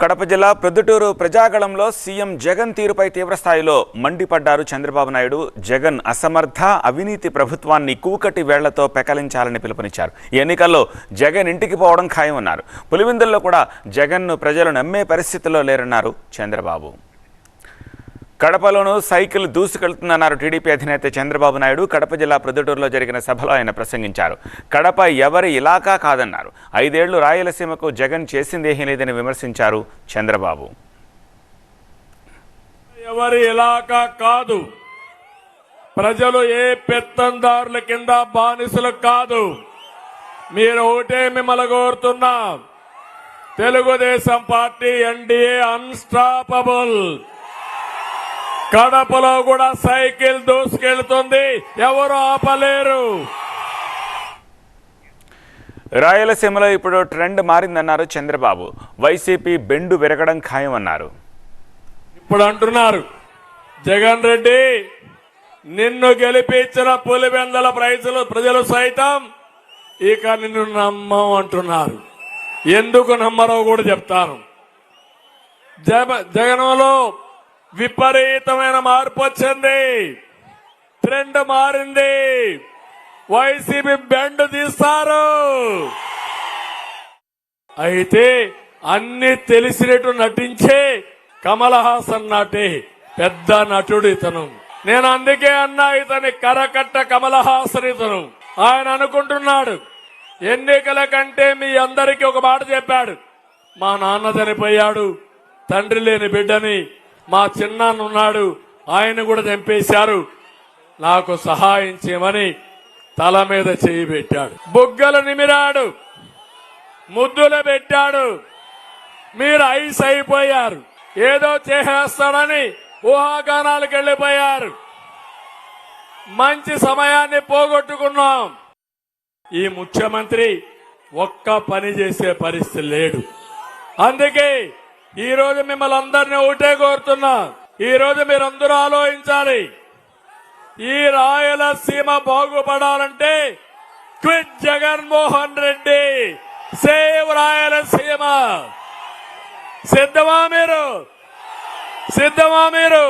కడప జిల్లా ప్రొద్దుటూరు ప్రజాగళంలో సీఎం జగన్ తీరుపై తీవ్రస్థాయిలో మండిపడ్డారు చంద్రబాబు నాయుడు. జగన్ అసమర్థ అవినీతి ప్రభుత్వాన్ని కూకటి వేళ్లతో పెకలించాలని పిలుపునిచ్చారు. ఈ ఎన్నికల్లో జగన్ ఇంటికి పోవడం ఖాయమన్నారు. పులివెందుల్లో కూడా జగన్ను ప్రజలు నమ్మే పరిస్థితిలో లేరన్నారు చంద్రబాబు. కడపలోనూ సైకిల్ దూసుకెళ్తుందన్నారు టీడీపీ అధినేత చంద్రబాబు నాయుడు. కడప జిల్లా ప్రొద్దుటూరులో జరిగిన సభలో ఆయన ప్రసంగించారు. కడప ఎవరి ఇలాకా కాదన్నారు. 5 ఏళ్లు రాయలసీమకు జగన్ చేసిందేమీ లేదని విమర్శించారు చంద్రబాబు. ఎవరి ఇలాకా కాదు, ప్రజలు ఏ పెత్తందారుల కింద బానిసలు కాదు. మీరు ఒకటే మిమ్మల్ని కోరుతున్నా, తెలుగుదేశం పార్టీ ఎన్డీఏ అన్స్టాపబుల్. కడపలో కూడా సైకిల్ దూసుకెళ్తుంది, ఎవరు ఆపలేరు. రాయలసీమలో ఇప్పుడు ట్రెండ్ మారిందన్నారు చంద్రబాబు. వైసీపీ బెండు విరగడం ఖాయమన్నారు. ఇప్పుడు అంటున్నారు, జగన్ రెడ్డి నిన్ను గెలిపించిన పులివెందల ప్రజలు సైతం ఇక నిన్ను నమ్మం అంటున్నారు. ఎందుకు నమ్మరో కూడా చెప్తాను. జగన్లో విపరీతమైన మార్పు వచ్చింది, ట్రెండ్ మారింది. వైసీపీ బెండ్ తీస్తారు. అయితే అన్ని తెలిసినట్టు నటించే కమల్ హాసన్ నాటి పెద్ద నటుడు ఇతను. నేను అందుకే అన్నా, ఇతని కరకట్ట కమల్ హాసన్ ఇతను. ఆయన అనుకుంటున్నాడు, ఎన్నికల కంటే మీ అందరికీ ఒక మాట చెప్పాడు, మా నాన్న చనిపోయాడు, తండ్రి లేని బిడ్డని, మా చిన్నాన్న ఉన్నాడు, ఆయన కూడా చంపేశారు, నాకు సహాయం చేయమని తల మీద చేయి పెట్టాడు, బుగ్గలు నిమిరాడు, ముద్దులు పెట్టాడు. మీరు ఐస్ అయిపోయారు, ఏదో చేసేస్తాడని ఊహాగానాలకు వెళ్లిపోయారు. మంచి సమయాన్ని పోగొట్టుకున్నాం. ఈ ముఖ్యమంత్రి ఒక్క పని చేసే పరిస్థితి లేడు. అందుకే ఈ రోజు మిమ్మల్ని అందరినీ ఒకటే కోరుతున్నా, ఈ రోజు మీరందరూ ఆలోచించాలి. ఈ రాయలసీమ బాగుపడాలంటే క్విట్ జగన్మోహన్ రెడ్డి, సేవ్ రాయలసీమ. సిద్ధమా మీరు?